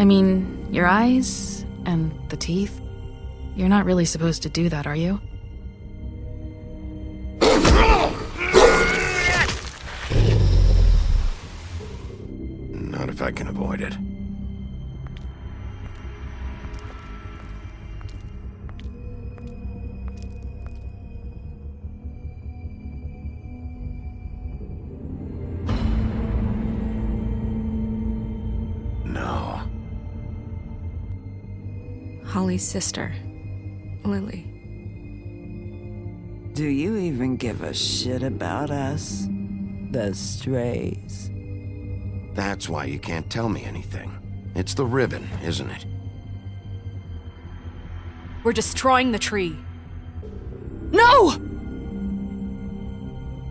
I mean, your eyes and the teeth. You're not really supposed to do that, are you? Not if I can avoid it. No. Holly's sister, Lily. Do you even give a shit about us? The strays. That's why you can't tell me anything. It's the ribbon, isn't it? We're destroying the tree. No!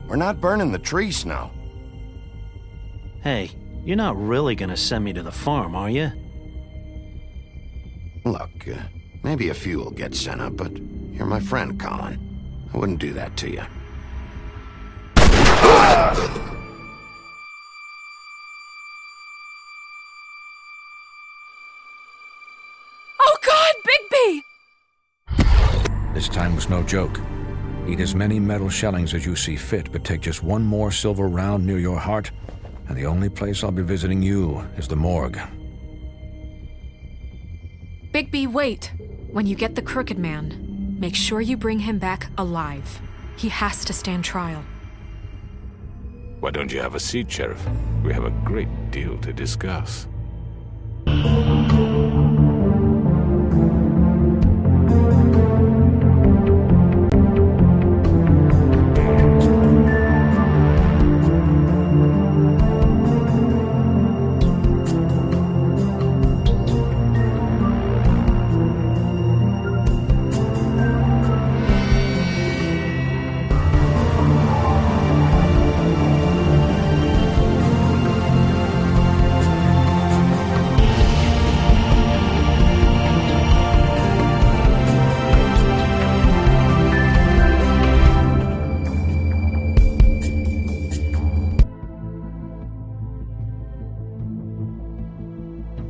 We're not burning the tree, Snow. Hey, you're not really gonna send me to the farm, are you? Look, maybe a few will get sent up, but you're my friend, Colin. I wouldn't do that to you. Oh God, Bigby! This time was no joke. Eat as many metal shellings as you see fit, but take just one more silver round near your heart, and the only place I'll be visiting you is the morgue. Bigby, wait. When you get the Crooked Man, make sure you bring him back alive. He has to stand trial. Why don't you have a seat, Sheriff? We have a great deal to discuss.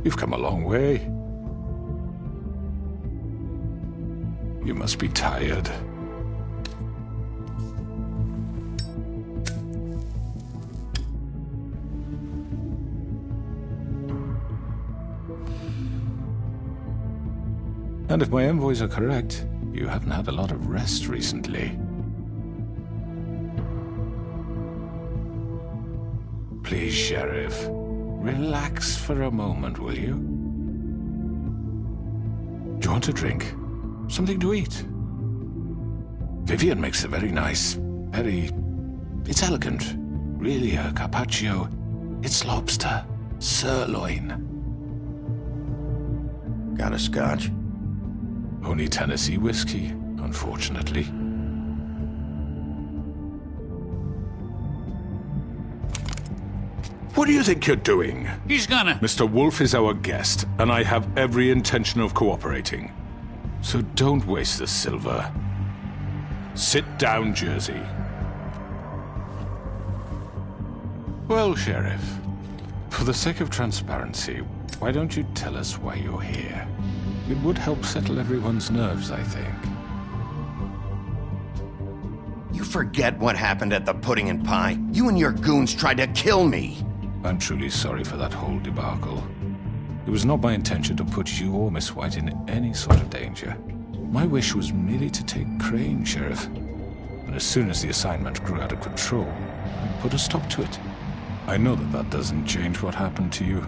You've come a long way. You must be tired. And if my envoys are correct, you haven't had a lot of rest recently. Please, Sheriff. Relax for a moment, will you? Do you want a drink? Something to eat? Vivian makes a very nice, it's elegant. Really a carpaccio. It's lobster. Sirloin. Got a scotch? Only Tennessee whiskey, unfortunately. What do you think you're doing? He's gonna... Mr. Wolf is our guest, and I have every intention of cooperating. So don't waste the silver. Sit down, Jersey. Well, Sheriff, for the sake of transparency, why don't you tell us why you're here? It would help settle everyone's nerves, I think. You forget what happened at the Pudding and Pie. You and your goons tried to kill me. I'm truly sorry for that whole debacle. It was not my intention to put you or Miss White in any sort of danger. My wish was merely to take Crane, Sheriff. And as soon as the assignment grew out of control, I put a stop to it. I know that doesn't change what happened to you,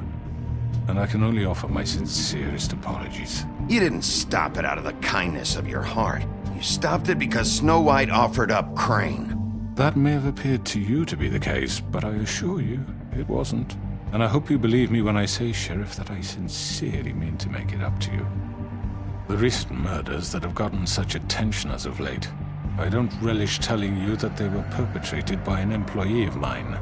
and I can only offer my sincerest apologies. You didn't stop it out of the kindness of your heart. You stopped it because Snow White offered up Crane. That may have appeared to you to be the case, but I assure you, it wasn't. And I hope you believe me when I say, Sheriff, that I sincerely mean to make it up to you. The recent murders that have gotten such attention as of late, I don't relish telling you that they were perpetrated by an employee of mine.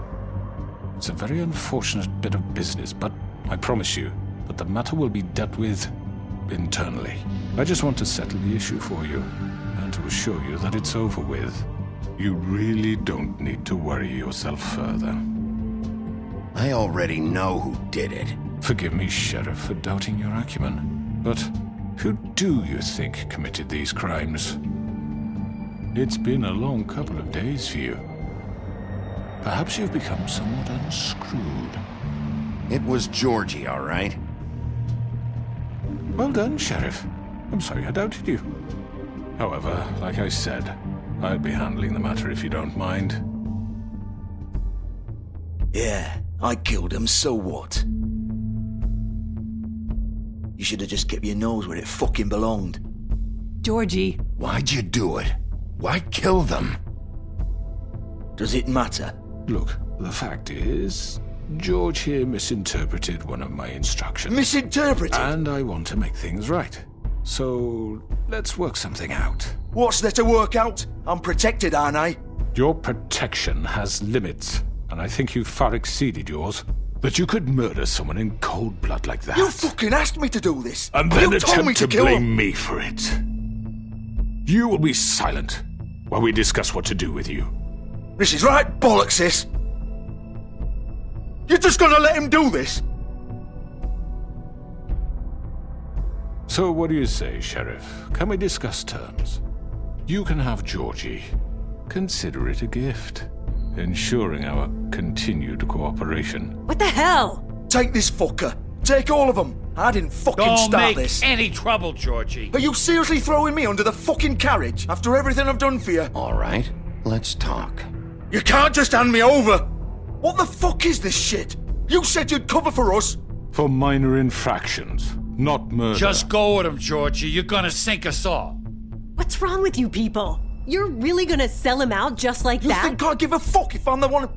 It's a very unfortunate bit of business, but I promise you that the matter will be dealt with internally. I just want to settle the issue for you, and to assure you that it's over with. You really don't need to worry yourself further. I already know who did it. Forgive me, Sheriff, for doubting your acumen. But who do you think committed these crimes? It's been a long couple of days for you. Perhaps you've become somewhat unscrewed. It was Georgie, all right? Well done, Sheriff. I'm sorry I doubted you. However, like I said, I'll be handling the matter if you don't mind. Yeah, I killed him, so what? You should have just kept your nose where it fucking belonged. Georgie. Why'd you do it? Why kill them? Does it matter? Look, the fact is, George here misinterpreted one of my instructions. Misinterpreted? And I want to make things right. So, let's work something out. What's there to work out? I'm protected, aren't I? Your protection has limits, and I think you've far exceeded yours. That you could murder someone in cold blood like that. You fucking asked me to do this! And then you told me attempt to kill blame him. me for it. You will be silent while we discuss what to do with you. This is right bollocks, sis. You're just gonna let him do this? So what do you say, Sheriff? Can we discuss terms? You can have Georgie. Consider it a gift, ensuring our continued cooperation. What the hell? Take this fucker. Take all of them. I didn't fucking Don't start make this. any trouble, Georgie. Are you seriously throwing me under the fucking carriage after everything I've done for you? All right, let's talk. You can't just hand me over! What the fuck is this shit? You said you'd cover for us! For minor infractions, not murder. Just go with him, Georgie. You're gonna sink us all. What's wrong with you people? You're really gonna sell him out just like You that? think I give a fuck if I'm the one?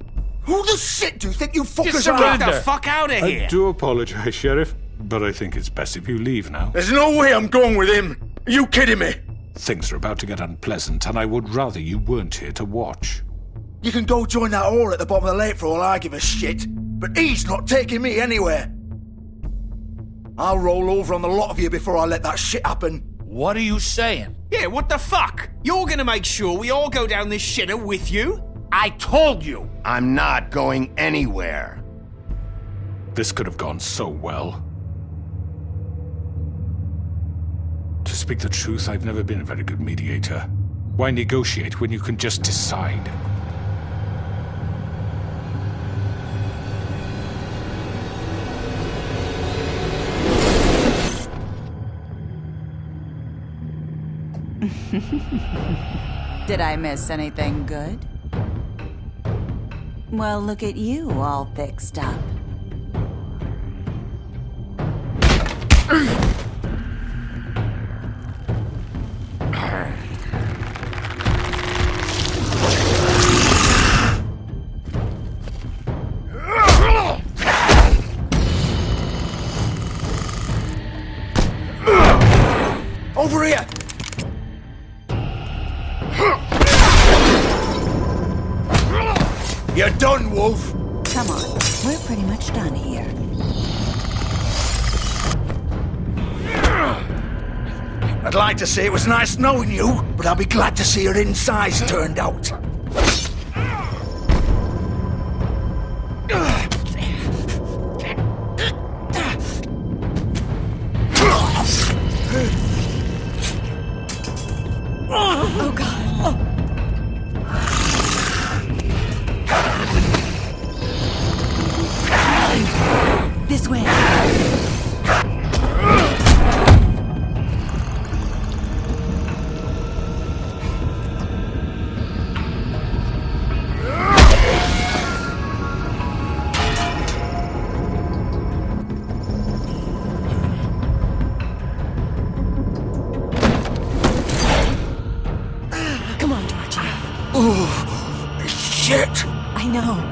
Who the shit do you think you fuckers are? surrender. Get the fuck out of I do apologize, Sheriff, but I think it's best if you leave now. There's no way I'm going with him. Are you kidding me? Things are about to get unpleasant, and I would rather you weren't here to watch. You can go join that whore at the bottom of the lake for all I give a shit. But he's not taking me anywhere. I'll roll over on the lot of you before I let that shit happen. What are you saying? Yeah, what the fuck? You're gonna make sure we all go down this shitter with you? I told you. I'm not going anywhere. This could have gone so well. To speak the truth, I've never been a very good mediator. Why negotiate when you can just decide? Did I miss anything good? Well, look at you, all fixed up. Over here! You're done, Wolf! Come on, we're pretty much done here. I'd like to say it was nice knowing you, but I'll be glad to see your insides turned out. Oh god. This way. Come on, Georgie. Oh, shit! I know.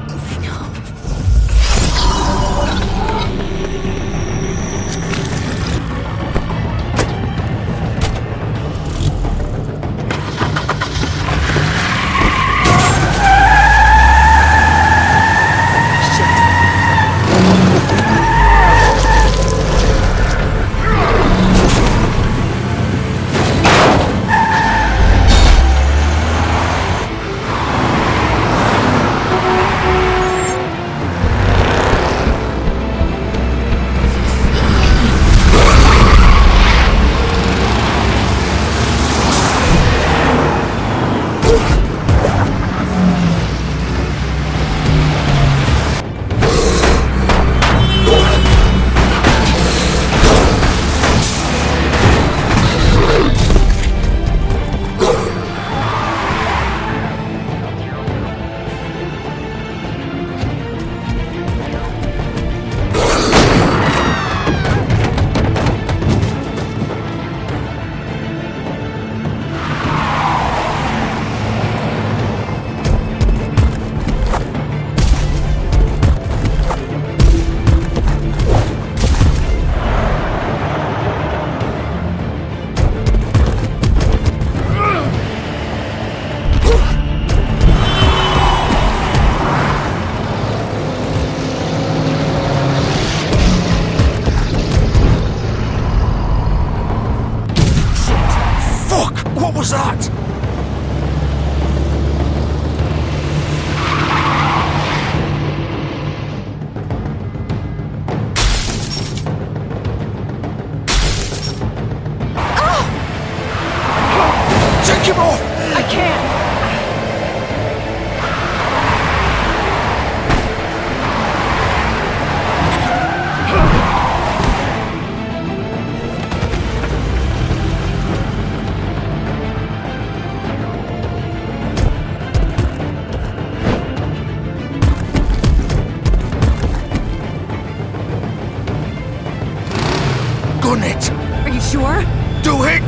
gun it. Are you sure? Do it.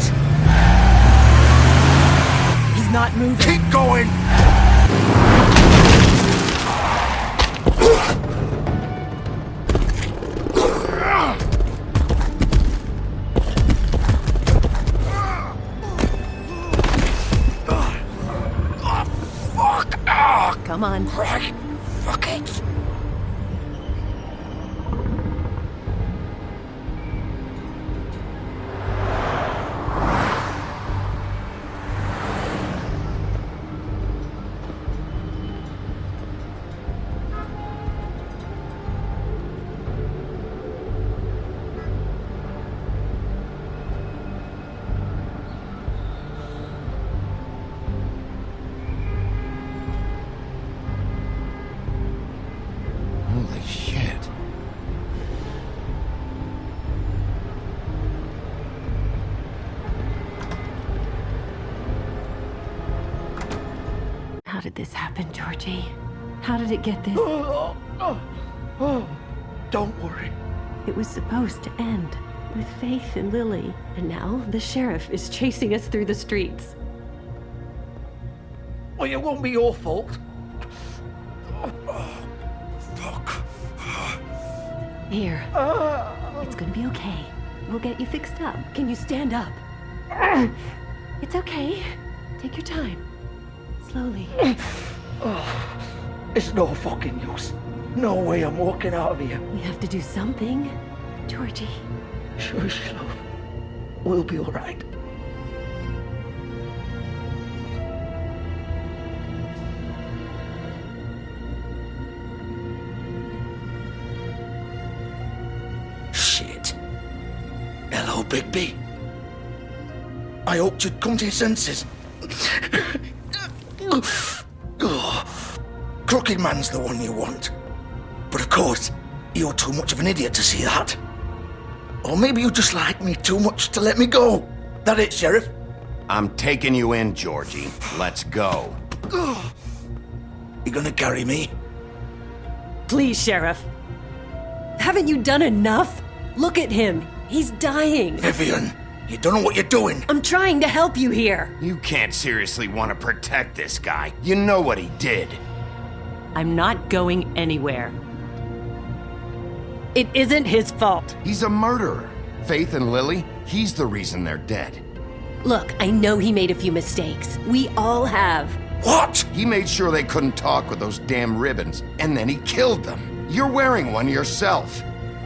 He's not moving. Keep going. Come on. Right. Fuck it. Holy shit. How did this happen, Georgie? How did it get this? Don't worry. It was supposed to end with Faith and Lily, and now the sheriff is chasing us through the streets. Well, it won't be your fault. Fuck. Here. It's gonna be okay. We'll get you fixed up. Can you stand up? It's okay. Take your time. Slowly. It's no fucking use. No way I'm walking out of here. We have to do something. Georgie. Shush, love. We'll be all right. Shit. Hello, Bigby. I hoped you'd come to your senses. Crooked Man's the one you want. But of course, you're too much of an idiot to see that. Or maybe you just like me too much to let me go. That it, Sheriff? I'm taking you in, Georgie. Let's go. You gonna carry me? Please, Sheriff. Haven't you done enough? Look at him. He's dying. Vivian, you don't know what you're doing. I'm trying to help you here. You can't seriously want to protect this guy. You know what he did. I'm not going anywhere. It isn't his fault. He's a murderer. Faith and Lily, he's the reason they're dead. Look, I know he made a few mistakes. We all have. What? He made sure they couldn't talk with those damn ribbons, and then he killed them. You're wearing one yourself.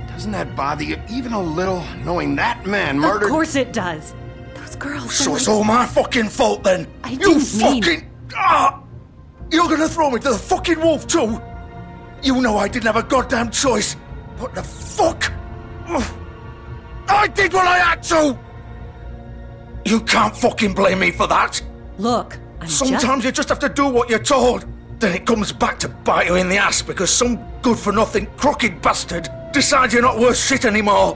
Doesn't that bother you even a little, knowing that man murdered— Of course it does. Those girls So were it's like— all my fucking fault then? I You didn't mean— fucking... You're gonna throw me to the fucking wolf too? You know I didn't have a goddamn choice. What the fuck? I did what I had to! You can't fucking blame me for that. Look, Sometimes you just have to do what you're told. Then it comes back to bite you in the ass because some good-for-nothing crooked bastard decides you're not worth shit anymore.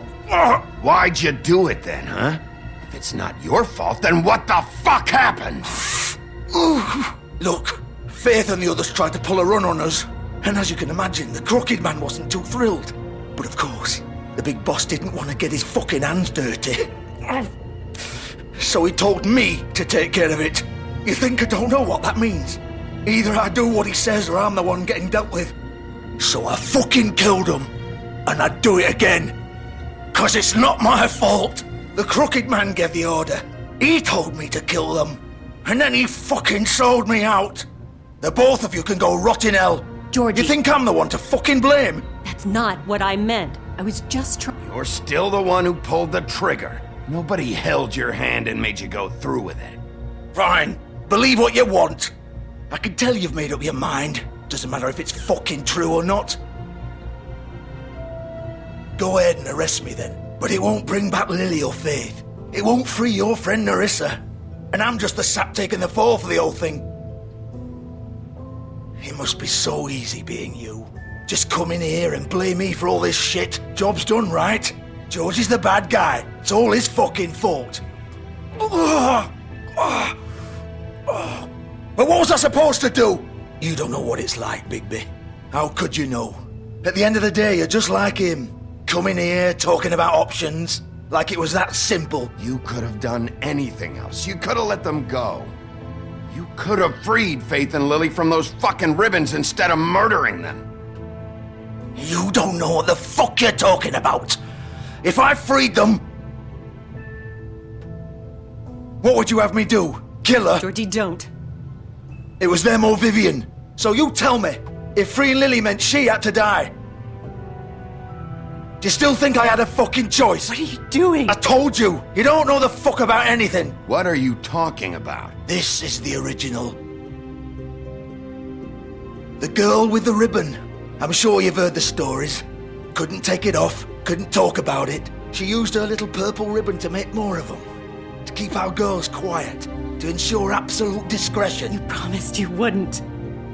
Why'd you do it then, huh? If it's not your fault, then what the fuck happened? Look, Faith and the others tried to pull a run on us. And as you can imagine, the Crooked Man wasn't too thrilled. But of course, the big boss didn't want to get his fucking hands dirty. So he told me to take care of it. You think I don't know what that means? Either I do what he says or I'm the one getting dealt with. So I fucking killed him. And I'd do it again. 'Cause it's not my fault. The Crooked Man gave the order. He told me to kill them. And then he fucking sold me out. The both of you can go rot in hell. Georgie. You think I'm the one to fucking blame? That's not what I meant. I was just trying. You're still the one who pulled the trigger. Nobody held your hand and made you go through with it. Fine. Believe what you want. I can tell you've made up your mind. Doesn't matter if it's fucking true or not. Go ahead and arrest me then. But it won't bring back Lily or Faith. It won't free your friend Narissa. And I'm just the sap taking the fall for the whole thing. It must be so easy being you. Just come in here and blame me for all this shit. Job's done, right? George is the bad guy. It's all his fucking fault. But what was I supposed to do? You don't know what it's like, Bigby. How could you know? At the end of the day, you're just like him. Coming here, talking about options. Like it was that simple. You could have done anything else. You could have let them go. You could have freed Faith and Lily from those fucking ribbons instead of murdering them. You don't know what the fuck you're talking about. If I freed them, what would you have me do? Kill her? Georgie, don't. It was them or Vivian. So you tell me, if freeing Lily meant she had to die, do you still think I had a fucking choice? What are you doing? I told you, you don't know the fuck about anything. What are you talking about? This is the original. The girl with the ribbon. I'm sure you've heard the stories. Couldn't take it off, couldn't talk about it. She used her little purple ribbon to make more of them. To keep our girls quiet. To ensure absolute discretion. You promised you wouldn't.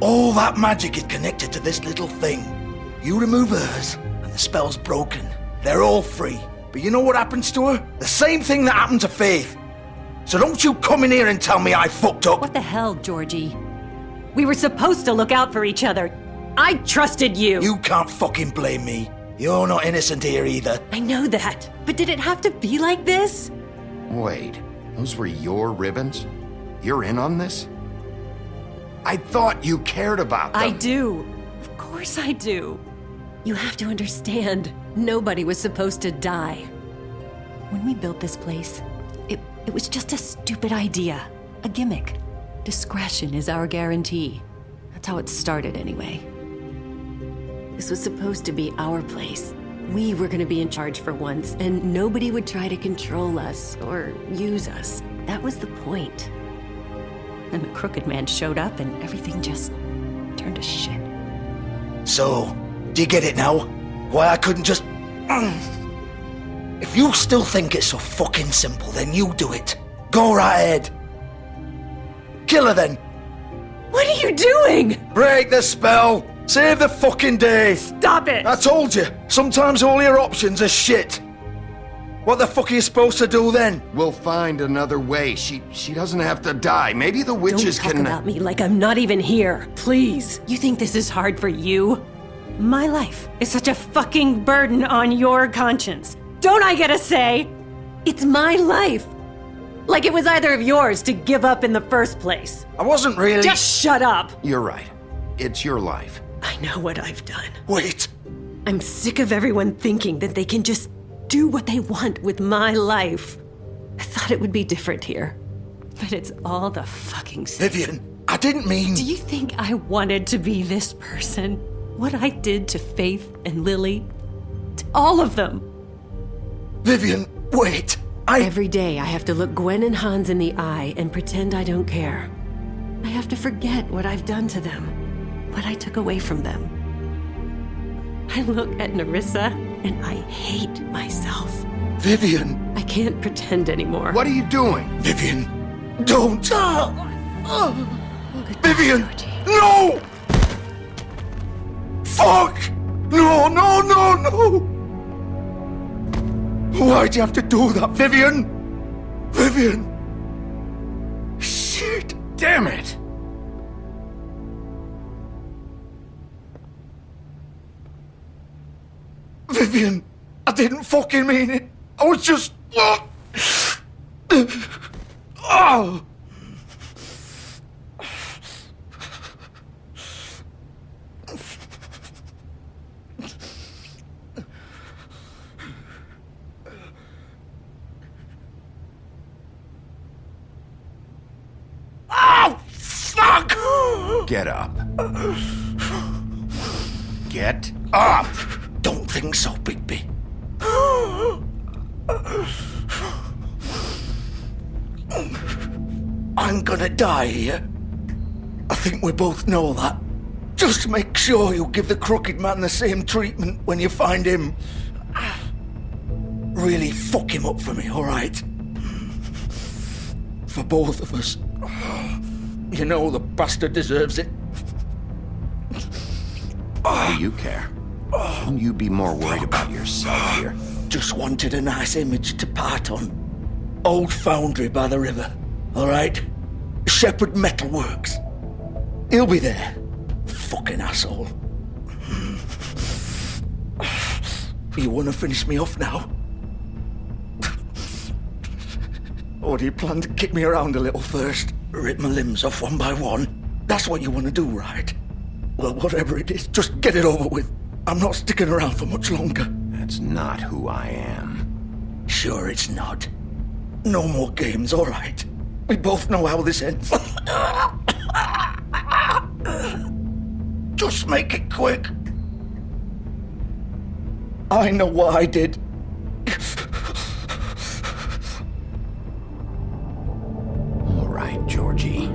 All that magic is connected to this little thing. You remove hers, and the spell's broken. They're all free. But you know what happens to her? The same thing that happened to Faith. So don't you come in here and tell me I fucked up. What the hell, Georgie? We were supposed to look out for each other. I trusted you. You can't fucking blame me. You're not innocent here either. I know that. But did it have to be like this? Wait, those were your ribbons? You're in on this? I thought you cared about them. I do. Of course I do. You have to understand, nobody was supposed to die. When we built this place, it was just a stupid idea. A gimmick. Discretion is our guarantee. That's how it started anyway. This was supposed to be our place. We were gonna be in charge for once, and nobody would try to control us or use us. That was the point. Then the crooked man showed up and everything just turned to shit. So, do you get it now? Why I couldn't just... If you still think it's so fucking simple, then you do it. Go right ahead. Kill her then. What are you doing? Break the spell. Save the fucking day. Stop it. I told you, sometimes all your options are shit. What the fuck are you supposed to do then? We'll find another way. She doesn't have to die. Maybe the witches Don't talk about me like I'm not even here. Please. You think this is hard for you? My life is such a fucking burden on your conscience. Don't I get a say? It's my life. Like it was either of yours to give up in the first place. I wasn't really... Just shut up. You're right. It's your life. I know what I've done. Wait. I'm sick of everyone thinking that they can just do what they want with my life. I thought it would be different here. But it's all the fucking same. Vivian, I didn't mean... Do you think I wanted to be this person? What I did to Faith and Lily? To all of them? Vivian, wait. Every day I have to look Gwen and Hans in the eye and pretend I don't care. I have to forget what I've done to them. What I took away from them. I look at Nerissa and I hate myself. Vivian. I can't pretend anymore. What are you doing? Vivian, don't. Vivian, Georgie. no! Fuck! No, no, no, no! Why'd you have to do that, Vivian? Vivian! Shit! Damn it! Vivian, I didn't fucking mean it. I was just... Oh! Oh, fuck! Get up. Get up! Don't think so, Bigby. I'm gonna die here. I think we both know that. Just make sure you give the crooked man the same treatment when you find him. Really fuck him up for me, alright? For both of us. You know the bastard deserves it. Why do you care? Shouldn't you be more worried about yourself here? Just wanted a nice image to part on. Old foundry by the river, alright? Shepherd Metalworks. He'll be there. Fucking asshole. You wanna finish me off now? Or do you plan to kick me around a little first? Rip my limbs off one by one? That's what you want to do, right? Well, whatever it is, just get it over with. I'm not sticking around for much longer. That's not who I am. Sure it's not. No more games, all right? We both know how this ends. Just make it quick. I know what I did. All right, Georgie.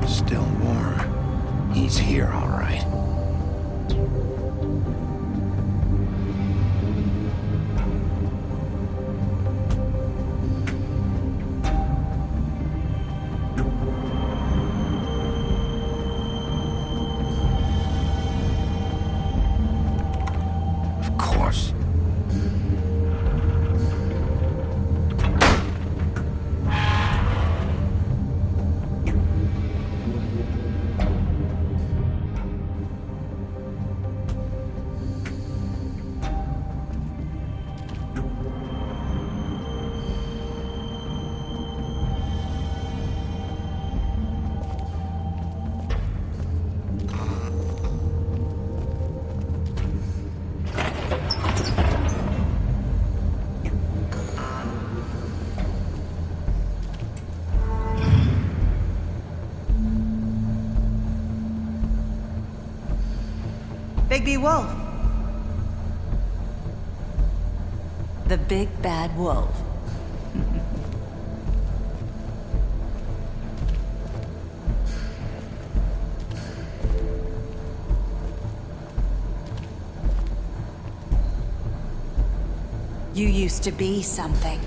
Still warm. He's here, all right. Of course. Bigby Wolf. The big bad wolf. You used to be something.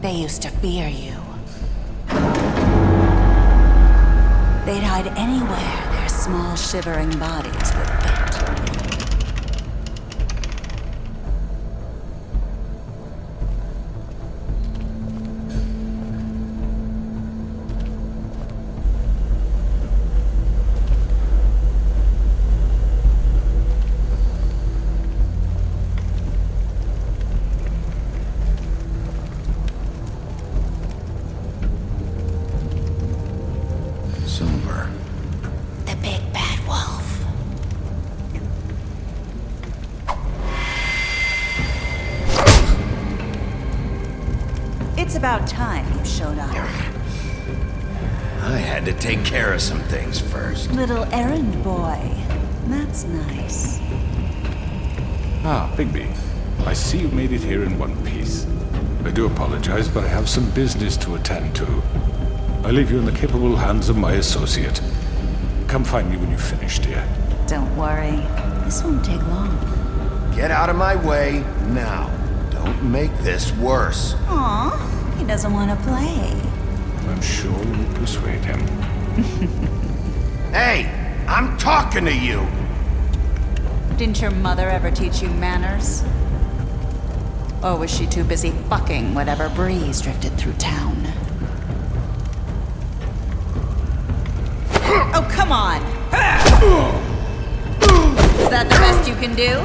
They used to fear you. They'd hide anywhere their small, shivering bodies would fit. The big bad wolf. It's about time you showed up. I had to take care of some things first. Little errand boy. That's nice. Ah, Bigby. I see you made it here in one piece. I do apologize, but I have some business to attend to. I leave you in the capable hands of my associate. Come find me when you've finished, dear. Don't worry. This won't take long. Get out of my way now. Don't make this worse. Aw, he doesn't want to play. I'm sure we'll persuade him. Hey, I'm talking to you. Didn't your mother ever teach you manners? Or was she too busy fucking whatever breeze drifted through town? Oh, come on! Is that the best you can do?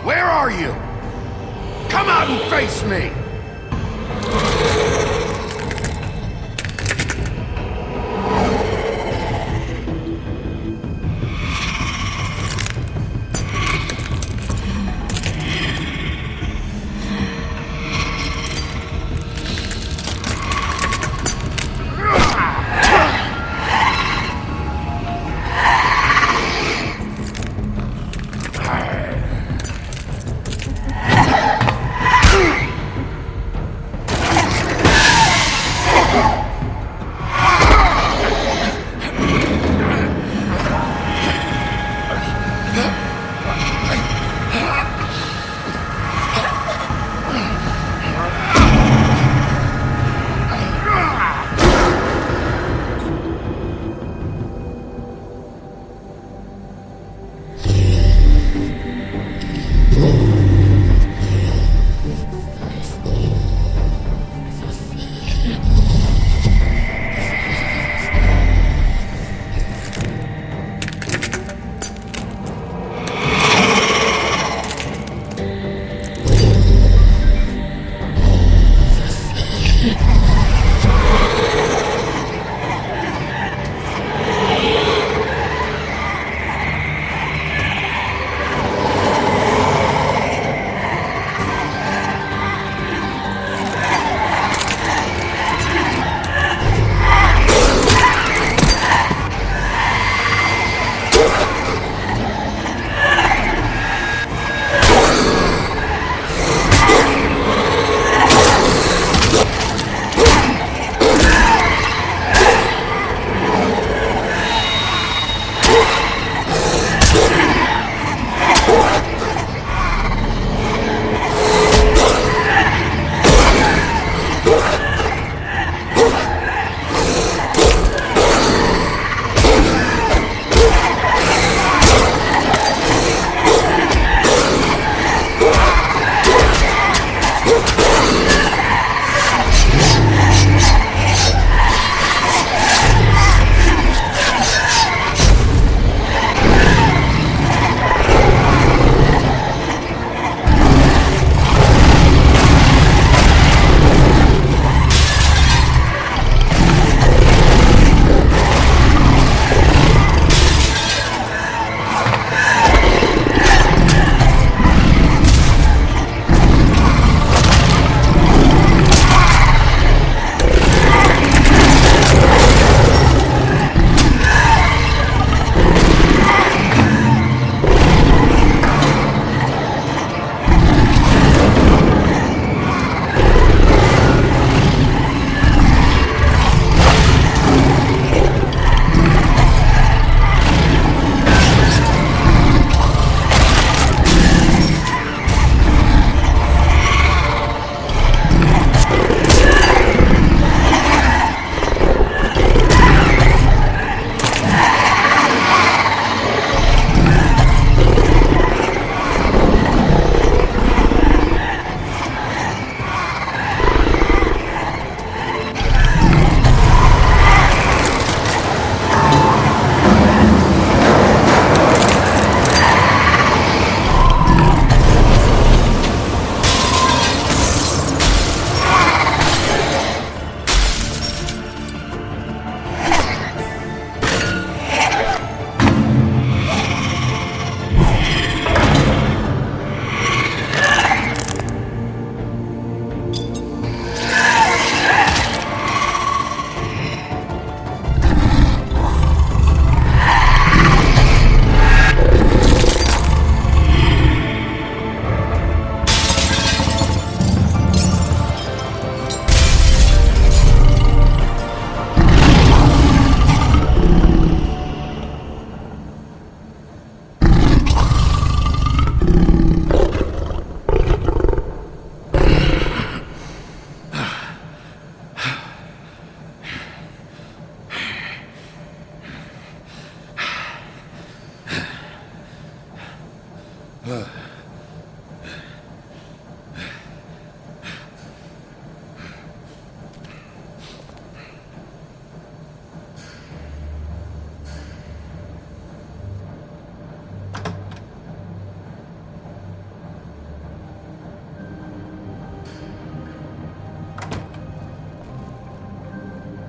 Where are you? Come out and face me!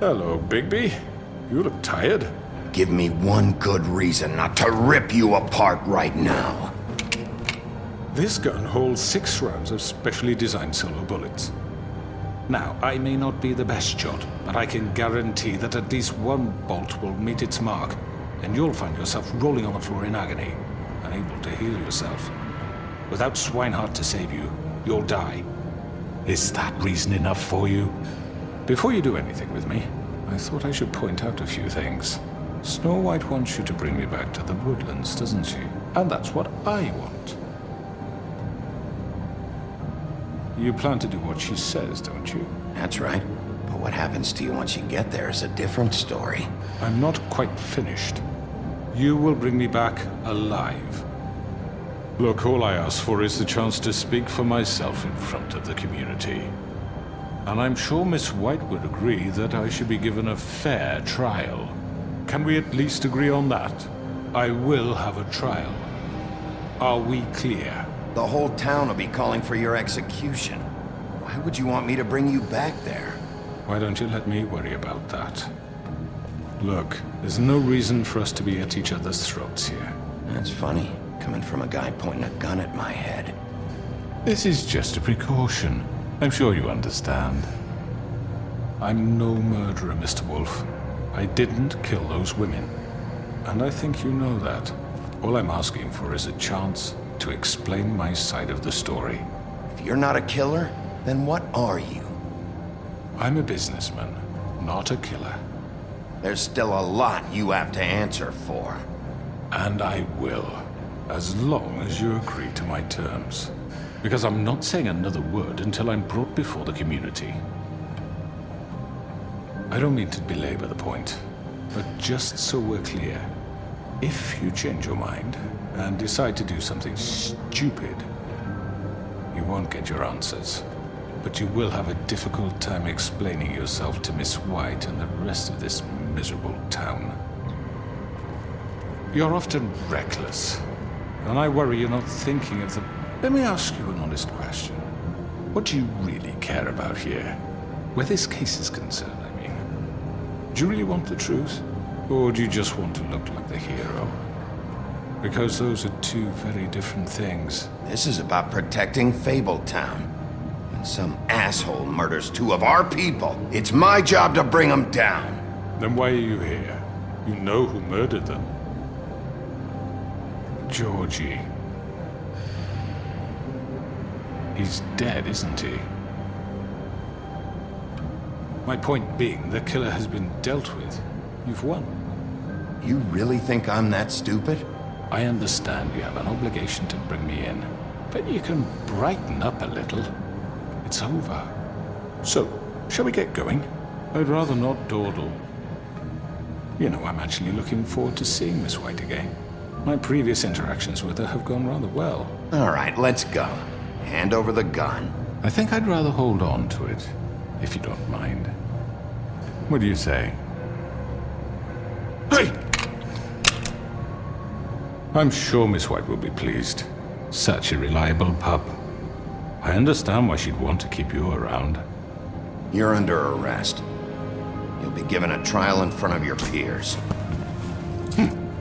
Hello, Bigby. You look tired. Give me one good reason not to rip you apart right now. This gun holds 6 rounds of specially designed silver bullets. Now, I may not be the best shot, but I can guarantee that at least one bolt will meet its mark, and you'll find yourself rolling on the floor in agony, unable to heal yourself. Without Swinehart to save you, you'll die. Is that reason enough for you? Before you do anything with me, I thought I should point out a few things. Snow White wants you to bring me back to the woodlands, doesn't she? And that's what I want. You plan to do what she says, don't you? That's right. But what happens to you once you get there is a different story. I'm not quite finished. You will bring me back alive. Look, all I ask for is the chance to speak for myself in front of the community. And I'm sure Miss White would agree that I should be given a fair trial. Can we at least agree on that? I will have a trial. Are we clear? The whole town will be calling for your execution. Why would you want me to bring you back there? Why don't you let me worry about that? Look, there's no reason for us to be at each other's throats here. That's funny, coming from a guy pointing a gun at my head. This is just a precaution. I'm sure you understand. I'm no murderer, Mr. Wolf. I didn't kill those women. And I think you know that. All I'm asking for is a chance to explain my side of the story. If you're not a killer, then what are you? I'm a businessman, not a killer. There's still a lot you have to answer for. And I will, as long as you agree to my terms. Because I'm not saying another word until I'm brought before the community. I don't mean to belabor the point, but just so we're clear, if you change your mind and decide to do something stupid, you won't get your answers. But you will have a difficult time explaining yourself to Miss White and the rest of this miserable town. You're often reckless, and I worry you're not thinking of the... Let me ask you an honest question. What do you really care about here? Where this case is concerned, I mean. Do you really want the truth? Or do you just want to look like the hero? Because those are two very different things. This is about protecting Fable Town. When some asshole murders 2 of our people, it's my job to bring them down. Then why are you here? You know who murdered them. Georgie. He's dead, isn't he? My point being, the killer has been dealt with. You've won. You really think I'm that stupid? I understand you have an obligation to bring me in, but you can brighten up a little. It's over. So, shall we get going? I'd rather not dawdle. You know, I'm actually looking forward to seeing Miss White again. My previous interactions with her have gone rather well. All right, let's go. Hand over the gun. I think I'd rather hold on to it, if you don't mind. What do you say? Hey! I'm sure Miss White will be pleased. Such a reliable pup. I understand why she'd want to keep you around. You're under arrest. You'll be given a trial in front of your peers.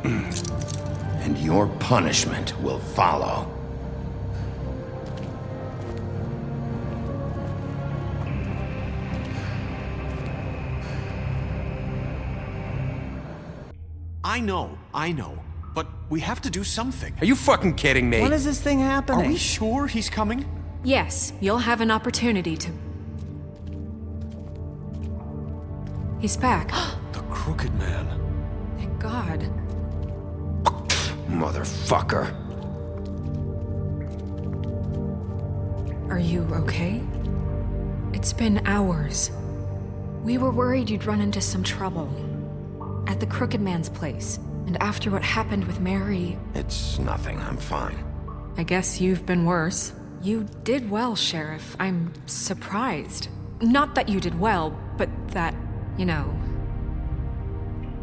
And your punishment will follow. I know. But we have to do something. Are you fucking kidding me? When is this thing happening? Are we sure he's coming? Yes, you'll have an opportunity to... He's back. The Crooked Man. Thank God. Motherfucker. Are you okay? It's been hours. We were worried you'd run into some trouble. At the Crooked Man's place. And after what happened with Mary... It's nothing, I'm fine. I guess you've been worse. You did well, Sheriff. I'm surprised. Not that you did well, but that, you know...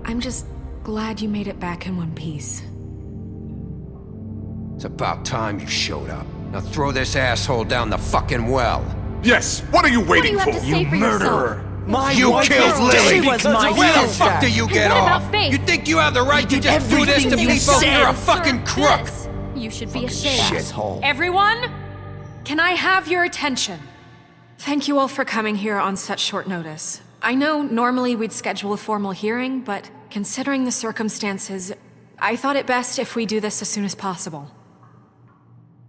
I'm just glad you made it back in one piece. It's about time you showed up. Now throw this asshole down the fucking well. Yes! What are you waiting What do you have to say for murderer! yourself? My You wife killed is Lily! dead because of Where the sister. fuck do you get what off? about Faith? You think you have the right to did just do this to everything you people? said. You're a fucking crook! This, you should be ashamed. Shithole. Everyone, can I have your attention? Thank you all for coming here on such short notice. I know normally we'd schedule a formal hearing, but considering the circumstances, I thought it best if we do this as soon as possible.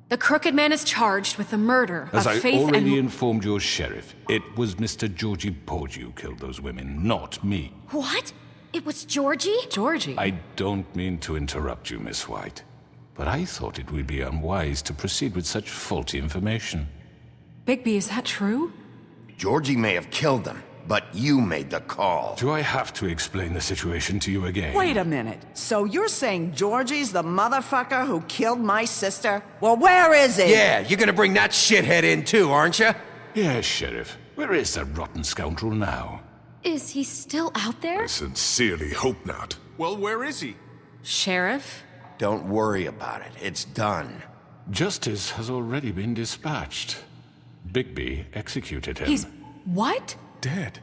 The Crooked Man is charged with the murder As of I Faith already and... informed your sheriff, it was Mr. Georgie Porge who killed those women, not me. What? It was Georgie? Georgie? I don't mean to interrupt you, Miss White, but I thought it would be unwise to proceed with such faulty information. Bigby, is that true? Georgie may have killed them, but you made the call. Do I have to explain the situation to you again? Wait a minute. So you're saying Georgie's the motherfucker who killed my sister? Well, where is he? Yeah, you're gonna bring that shithead in too, aren't you? Yes, Sheriff. Where is that rotten scoundrel now? Is he still out there? I sincerely hope not. Well, where is he? Sheriff? Don't worry about it. It's done. Justice has already been dispatched. Bigby executed him. He's... what? Dead.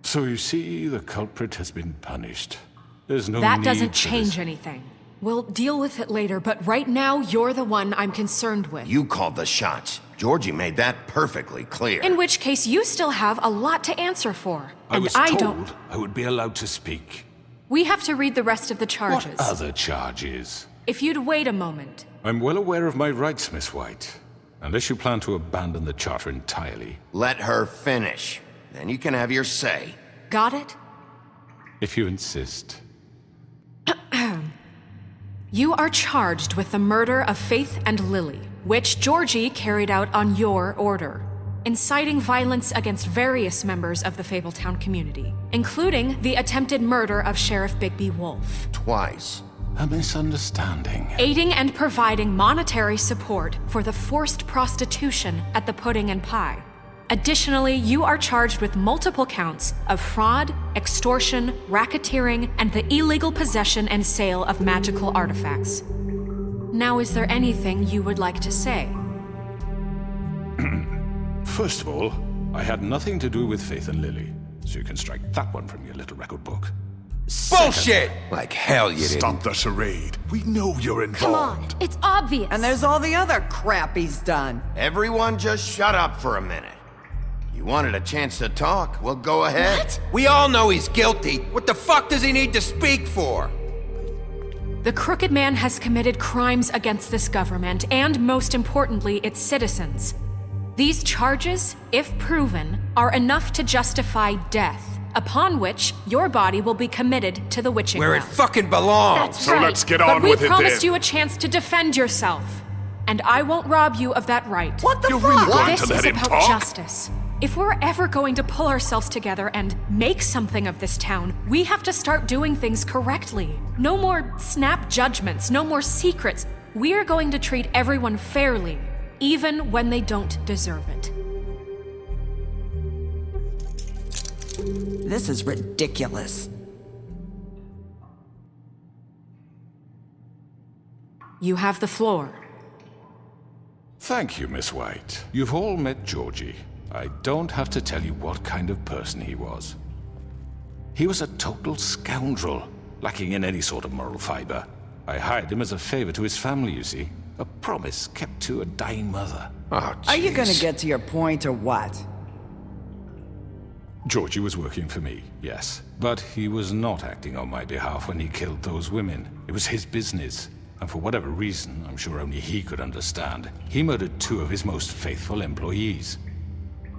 So you see, the culprit has been punished. There's no That need doesn't for this. change anything. We'll deal with it later, but right now, you're the one I'm concerned with. You called the shots. Georgie made that perfectly clear. In which case, you still have a lot to answer for. I was and told I would be allowed to speak. We have to read the rest of the charges. What other charges? If you'd wait a moment. I'm well aware of my rights, Miss White. Unless you plan to abandon the charter entirely. Let her finish. Then you can have your say. Got it? If you insist. You are charged with the murder of Faith and Lily, which Georgie carried out on your order, inciting violence against various members of the Fabletown community, including the attempted murder of Sheriff Bigby Wolf. Twice. A misunderstanding. Aiding and providing monetary support for the forced prostitution at the Pudding and Pie. Additionally, you are charged with multiple counts of fraud, extortion, racketeering, and the illegal possession and sale of magical artifacts. Now, is there anything you would like to say? First of all, I had nothing to do with Faith and Lily, so you can strike that one from your little record book. Bullshit! Like hell you didn't. Stop the charade. We know you're involved. Come on, it's obvious. And there's all the other crap he's done. Everyone just shut up for a minute. You wanted a chance to talk, well, go ahead. What? We all know he's guilty. What the fuck does he need to speak for? The Crooked Man has committed crimes against this government and, most importantly, its citizens. These charges, if proven, are enough to justify death, upon which your body will be committed to the witching Where it well. fucking belongs. That's So right. let's get on but with we it promised then. you a chance to defend yourself, and I won't rob you of that right. What the You're fuck? really going This to let is him about talk? justice. If we're ever going to pull ourselves together and make something of this town, we have to start doing things correctly. No more snap judgments, no more secrets. We are going to treat everyone fairly, even when they don't deserve it. This is ridiculous. You have the floor. Thank you, Miss White. You've all met Georgie. I don't have to tell you what kind of person he was. He was a total scoundrel, lacking in any sort of moral fiber. I hired him as a favor to his family, you see. A promise kept to a dying mother. Oh, Are you gonna jeez. get to your point or what? Georgie was working for me, yes. But he was not acting on my behalf when he killed those women. It was his business. And for whatever reason, I'm sure only he could understand, he murdered 2 of his most faithful employees.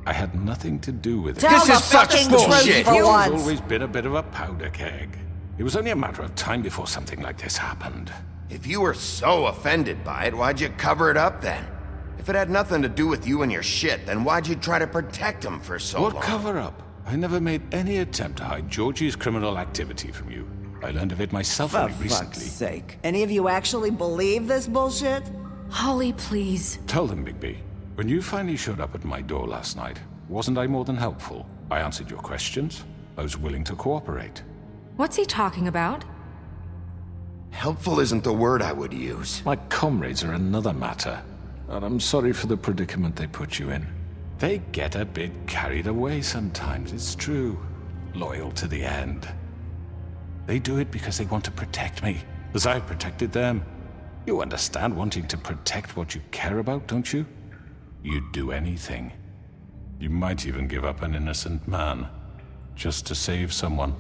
I had nothing to do with it. Tell This the is such fucking bullshit. truth for He's once. always been a bit of a powder keg. It was only a matter of time before something like this happened. If you were so offended by it, why'd you cover it up then? If it had nothing to do with you and your shit, then why'd you try to protect him for so What long? cover up? I never made any attempt to hide Georgie's criminal activity from you. I learned of it myself For only fuck's recently. sake. Any of you actually believe this bullshit? Holly, please. Tell them, Bigby. When you finally showed up at my door last night, wasn't I more than helpful? I answered your questions. I was willing to cooperate. What's he talking about? Helpful isn't the word I would use. My comrades are another matter. And I'm sorry for the predicament they put you in. They get a bit carried away sometimes, it's true. Loyal to the end. They do it because they want to protect me, as I've protected them. You understand wanting to protect what you care about, don't you? You'd do anything. You might even give up an innocent man, just to save someone.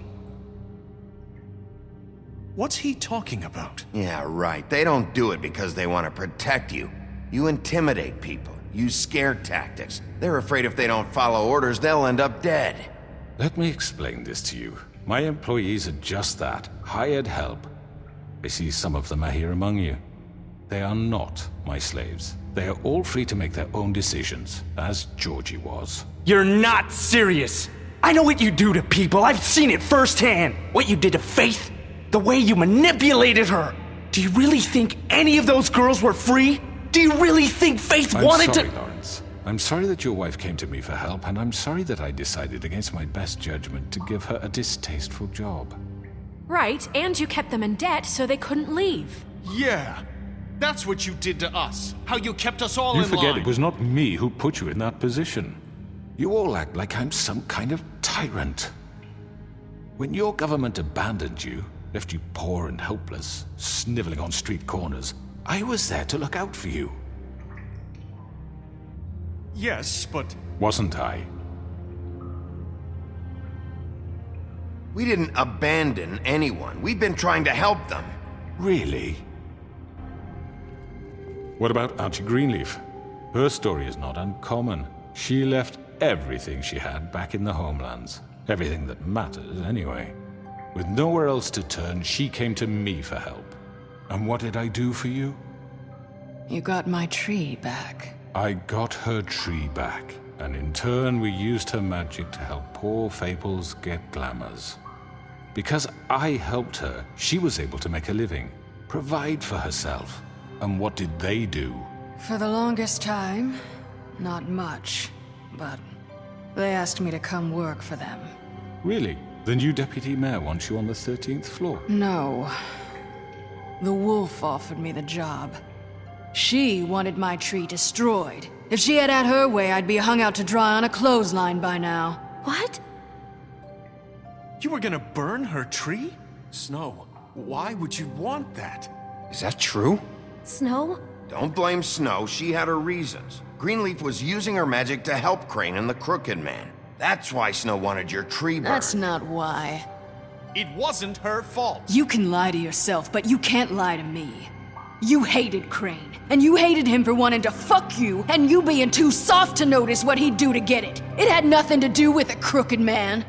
What's he talking about? Yeah, right. They don't do it because they want to protect you. You intimidate people, use scare tactics. They're afraid if they don't follow orders, they'll end up dead. Let me explain this to you. My employees are just that, hired help. I see some of them are here among you. They are not my slaves. They are all free to make their own decisions, as Georgie was. You're not serious! I know what you do to people, I've seen it firsthand! What you did to Faith, the way you manipulated her! Do you really think any of those girls were free? Do you really think Faith wanted to— I'm sorry, Lawrence. I'm sorry that your wife came to me for help, and I'm sorry that I decided against my best judgment to give her a distasteful job. Right, and you kept them in debt so they couldn't leave. Yeah, that's what you did to us. How you kept us all You in forget line. it was not me who put you in that position. You all act like I'm some kind of tyrant. When your government abandoned you, left you poor and helpless, sniveling on street corners, I was there to look out for you. Yes, but... Wasn't I? We didn't abandon anyone. We've been trying to help them. Really? What about Auntie Greenleaf? Her story is not uncommon. She left everything she had back in the homelands. Everything that matters, anyway. With nowhere else to turn, she came to me for help. And what did I do for you? You got my tree back. I got her tree back, and in turn we used her magic to help poor Fables get glamours. Because I helped her, she was able to make a living, provide for herself. And what did they do? For the longest time, not much, but they asked me to come work for them. Really? The new deputy mayor wants you on the 13th floor? No. The wolf offered me the job. She wanted my tree destroyed. If she had her way, I'd be hung out to dry on a clothesline by now. What? You were gonna burn her tree? Snow, why would you want that? Is that true? Snow? Don't blame Snow. She had her reasons. Greenleaf was using her magic to help Crane and the Crooked Man. That's why Snow wanted your tree burned. That's not why. It wasn't her fault. You can lie to yourself, but you can't lie to me. You hated Crane, and you hated him for wanting to fuck you, and you being too soft to notice what he'd do to get it. It had nothing to do with the Crooked Man.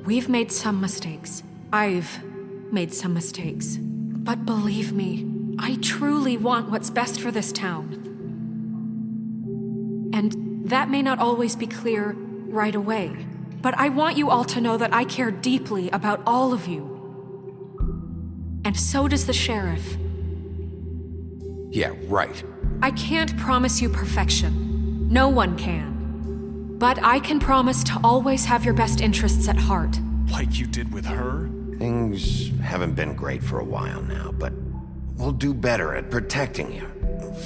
We've made some mistakes. I've made some mistakes. But believe me, I truly want what's best for this town. And that may not always be clear right away, but I want you all to know that I care deeply about all of you. And so does the sheriff. Yeah, right. I can't promise you perfection. No one can. But I can promise to always have your best interests at heart. Like you did with her? Things haven't been great for a while now, but we'll do better at protecting you.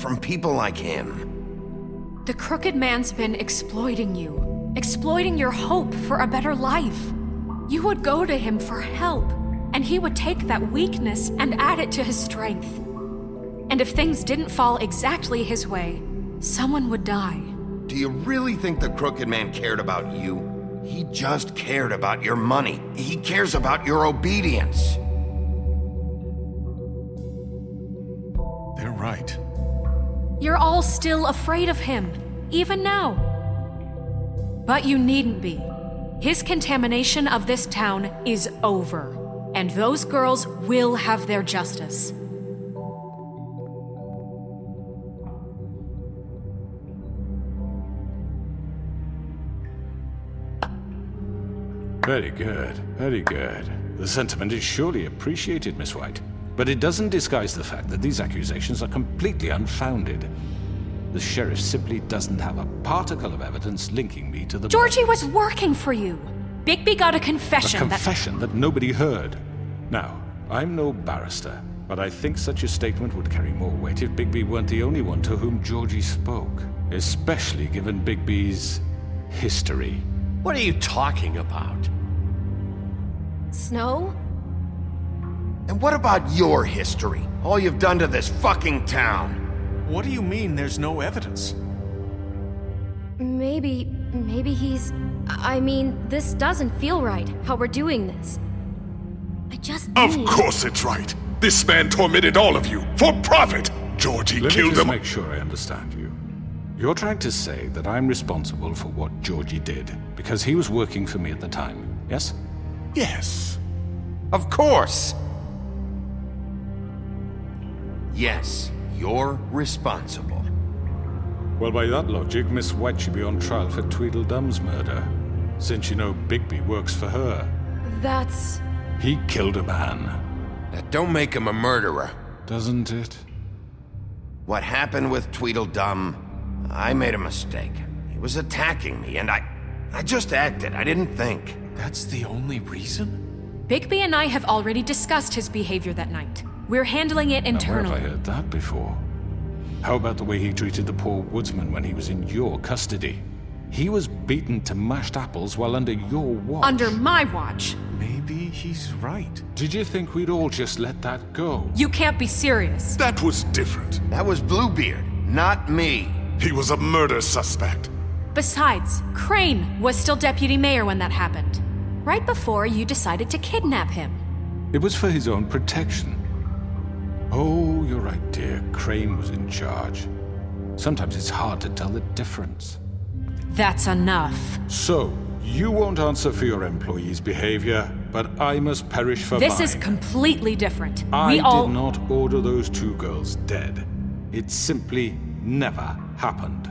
From people like him. The Crooked Man's been exploiting you. Exploiting your hope for a better life. You would go to him for help, and he would take that weakness and add it to his strength. And if things didn't fall exactly his way, someone would die. Do you really think the Crooked Man cared about you? He just cared about your money. He cares about your obedience. They're right. You're all still afraid of him, even now. But you needn't be. His contamination of this town is over, and those girls will have their justice. Very good, very good. The sentiment is surely appreciated, Miss White. But it doesn't disguise the fact that these accusations are completely unfounded. The sheriff simply doesn't have a particle of evidence linking me to the... Georgie was working for you. Bigby got a confession A confession that nobody heard. Now, I'm no barrister, but I think such a statement would carry more weight if Bigby weren't the only one to whom Georgie spoke. especially given Bigby's history. What are you talking about? Snow? And what about your history? All you've done to this fucking town? What do you mean there's no evidence? Maybe he's... I mean, this doesn't feel right, how we're doing this. I just Of need... course it's right. This man tormented all of you, for profit! Georgie Let me killed just them. make sure I understand you. You're trying to say that I'm responsible for what Georgie did, because he was working for me at the time, yes? Yes. Of course! Yes, you're responsible. Well, by that logic, Miss White should be on trial for Tweedledum's murder, since you know Bigby works for her. That's... He killed a man. That don't make him a murderer. Doesn't it? What happened with Tweedledum, I made a mistake. He was attacking me, and I just acted. I didn't think. That's the only reason? Bigby and I have already discussed his behavior that night. We're handling it Now, where internally. have I heard that before? How about the way he treated the poor woodsman when he was in your custody? He was beaten to mashed apples while under your watch. Under my watch. Maybe he's right. Did you think we'd all just let that go? You can't be serious. That was different. That was Bluebeard, not me. He was a murder suspect. Besides, Crane was still deputy mayor when that happened. Right before you decided to kidnap him. It was for his own protection. Oh, you're right, dear. Crane was in charge. Sometimes it's hard to tell the difference. That's enough. So, you won't answer for your employees' behavior, but I must perish for This mine. is completely different. I We all... did not order those two girls dead. It simply never happened.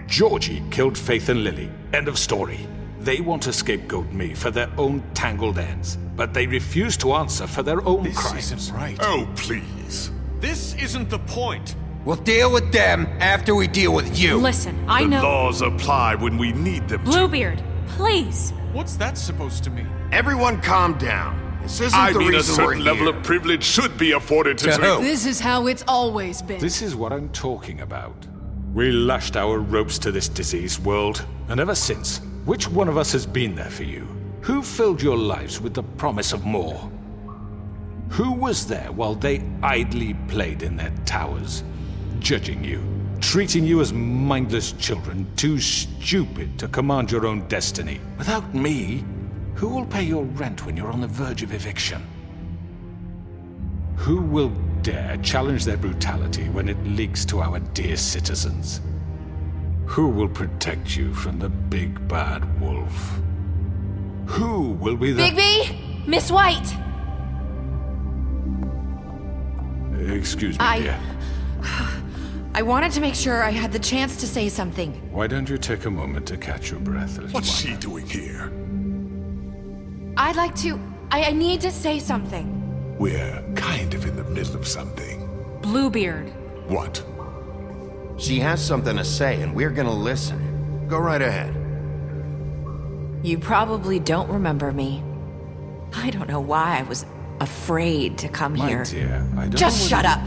Georgie killed Faith and Lily. End of story. They want to scapegoat me for their own tangled ends, but they refuse to answer for their own crimes. This isn't right. Oh, please. This isn't the point. We'll deal with them after we deal with you. Listen, I The know... laws apply when we need them to. Bluebeard, please. What's that supposed to mean? Everyone calm down. This isn't I the mean, a reason we're certain level here. of privilege should be afforded to... To who? This is how it's always been. This is what I'm talking about. We lashed our ropes to this diseased world, and ever since, which one of us has been there for you? Who filled your lives with the promise of more? Who was there while they idly played in their towers, judging you, treating you as mindless children, too stupid to command your own destiny? Without me, who will pay your rent when you're on the verge of eviction? Who will dare challenge their brutality when it leaks to our dear citizens? Who will protect you from the big bad wolf? Who will be the... Bigby! Miss White! Excuse me, dear. I wanted to make sure I had the chance to say something. Why don't you take a moment to catch your breath, little What's one? she doing here? I'd like to... I need to say something. We're kind of in the middle of something. Bluebeard. What? She has something to say, and we're gonna listen. Go right ahead. You probably don't remember me. I don't know why I was afraid to come My here. dear, I don't Just know shut up!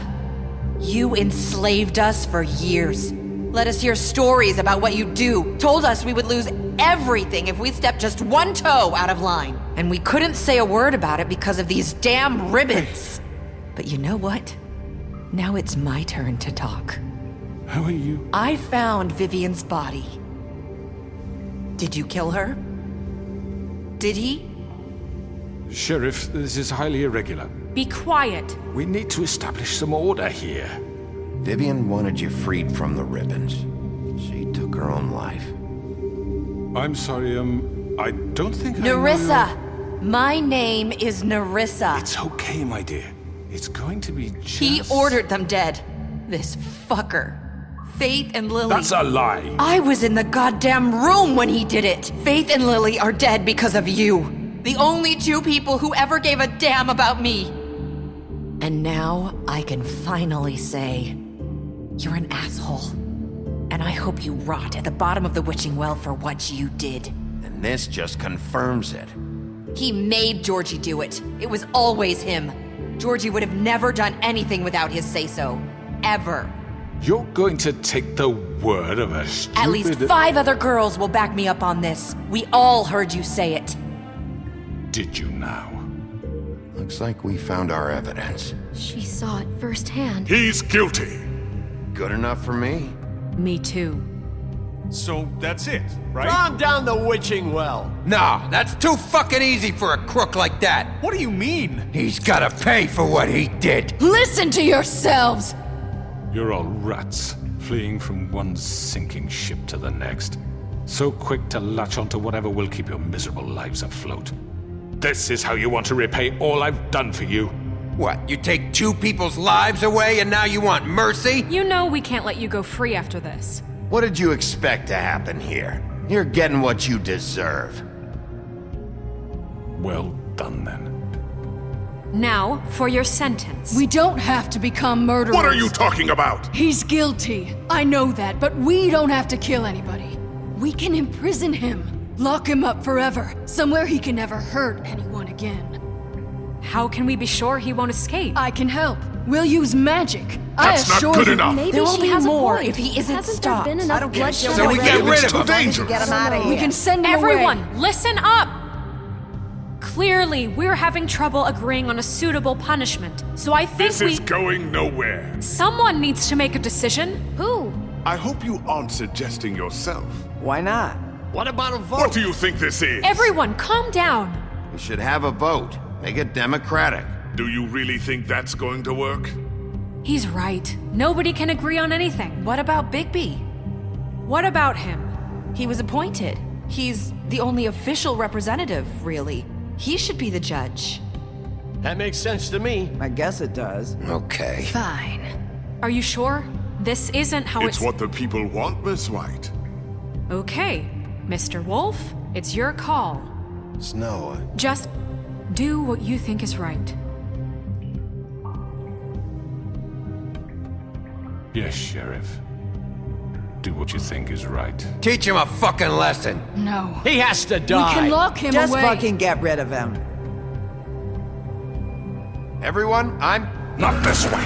You enslaved us for years. Let us hear stories about what you do. Told us we would lose everything if we stepped just one toe out of line. And we couldn't say a word about it because of these damn ribbons. But you know what? Now it's my turn to talk. How are you? I found Vivian's body. Did you kill her? Did he? Sheriff, this is highly irregular. Be quiet. We need to establish some order here. Vivian wanted you freed from the ribbons. She took her own life. I'm sorry, I don't think I know Nerissa! My name is Nerissa. It's okay, my dear. It's going to be just... He ordered them dead. This fucker. Faith and Lily. That's a lie. I was in the goddamn room when he did it. Faith and Lily are dead because of you. The only two people who ever gave a damn about me. And now I can finally say, you're an asshole. And I hope you rot at the bottom of the witching well for what you did. And this just confirms it. He made Georgie do it. It was always him. Georgie would have never done anything without his say-so. Ever. You're going to take the word of a stupid... At least 5 other girls will back me up on this. We all heard you say it. Did you now? Looks like we found our evidence. She saw it firsthand. He's guilty. Good enough for me. Me too. So that's it, right? Calm down the witching well. Nah, that's too fucking easy for a crook like that. What do you mean? He's gotta pay for what he did. Listen to yourselves! You're all rats, fleeing from one sinking ship to the next. So quick to latch onto whatever will keep your miserable lives afloat. This is how you want to repay all I've done for you? What, you take 2 people's lives away and now you want mercy? You know we can't let you go free after this. What did you expect to happen here? You're getting what you deserve. Well done, then. Now, for your sentence. We don't have to become murderers. What are you talking about? He's guilty. I know that, but we don't have to kill anybody. We can imprison him. Lock him up forever. Somewhere he can never hurt anyone again. How can we be sure he won't escape? I can help. We'll use magic. That's not good enough. Maybe There will she be has more a point. if he isn't Hasn't stopped. there been enough bloodshed? So we get rid of him. Dangerous. Get him out of here. We can send him Everyone, away. listen up! Clearly, we're having trouble agreeing on a suitable punishment, so I think This is going nowhere. Someone needs to make a decision. Who? I hope you aren't suggesting yourself. Why not? What about a vote? What do you think this is? Everyone, calm down. We should have a vote. Make it democratic. Do you really think that's going to work? He's right. Nobody can agree on anything. What about Bigby? What about him? He was appointed. He's the only official representative, really. He should be the judge. That makes sense to me. I guess it does. Okay. Fine. Are you sure? This isn't how It's what the people want, Miss White. Okay, Mr. Wolf, it's your call. Snow, Just do what you think is right. Yes, Sheriff. Do what you think is right. Teach him a fucking lesson. No. He has to We die. can lock him Just away. fucking get rid of him. everyone, I'm... Not this way.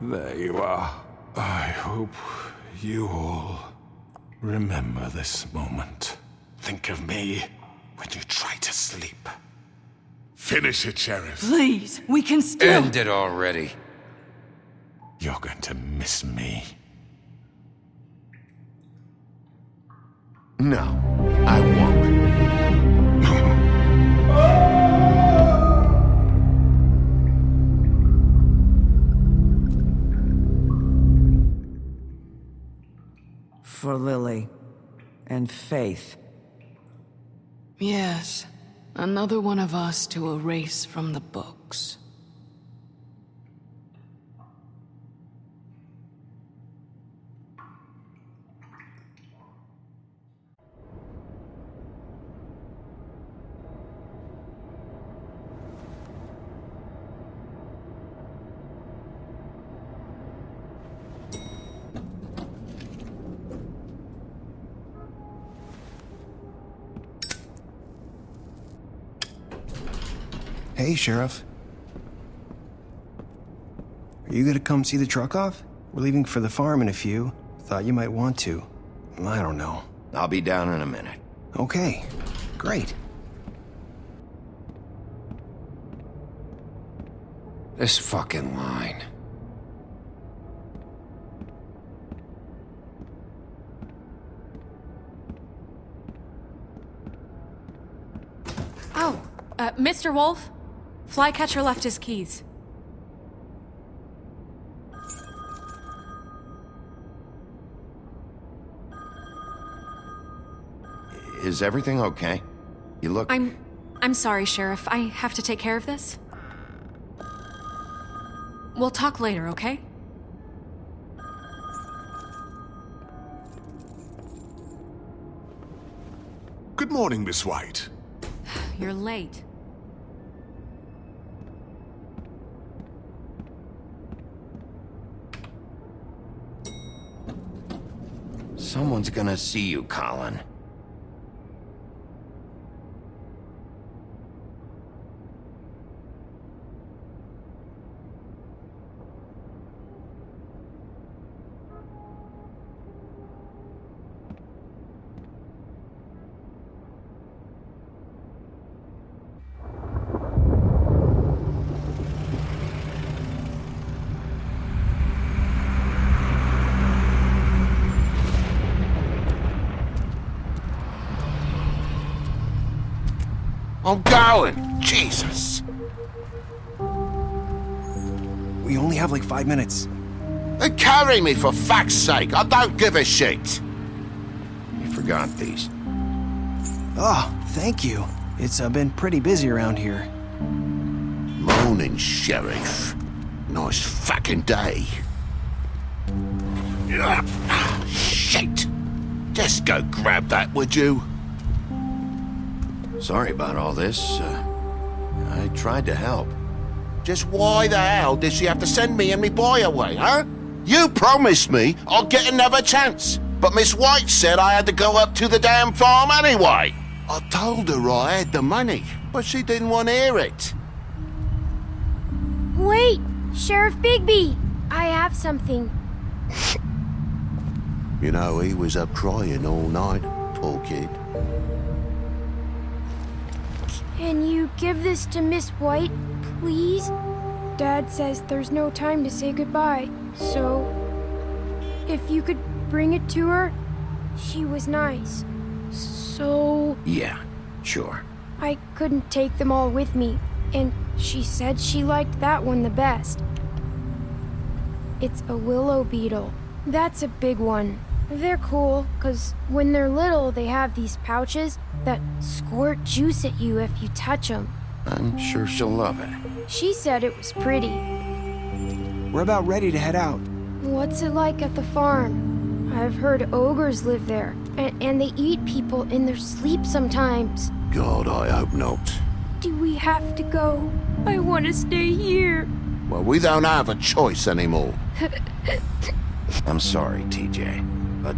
There you are. I hope you all remember this moment. Think of me when you try to sleep. Finish it, Sheriff. Please, we can still... End it already. You're going to miss me. No, I won't. For Lily and Faith. Yes, another one of us to erase from the books. Hey, Sheriff. Are you gonna come see the truck off? We're leaving for the farm in a few. Thought you might want to. I don't know. I'll be down in a minute. Okay, great. This fucking line. Oh, Mr. Wolf? Flycatcher left his keys. Is everything okay? You look... I'm sorry, Sheriff. I have to take care of this. We'll talk later, okay? Good morning, Miss White. You're late. Someone's gonna see you, Colin. I'm going! Jesus! We only have like 5 minutes. Then carry me for fuck's sake! I don't give a shit! You forgot these. Oh, thank you. It's been pretty busy around here. Morning, Sheriff. Nice fucking day. Shit! Just go grab that, would you? Sorry about all this. I tried to help. Just why the hell did she have to send me and me boy away, huh? You promised me I'd get another chance, but Miss White said I had to go up to the damn farm anyway. I told her I had the money, but she didn't want to hear it. Wait! Sheriff Bigby! I have something. You know, he was up crying all night, poor kid. Can you give this to Miss White, please? Dad says there's no time to say goodbye, so if you could bring it to her, she was nice. So... Yeah, sure. I couldn't take them all with me, and she said she liked that one the best. It's a willow beetle. That's a big one. They're cool, 'cause when they're little, they have these pouches that squirt juice at you if you touch them. I'm sure she'll love it. She said it was pretty. We're about ready to head out. What's it like at the farm? I've heard ogres live there, and they eat people in their sleep sometimes. God, I hope not. Do we have to go? I want to stay here. Well, we don't have a choice anymore. I'm sorry, TJ. But,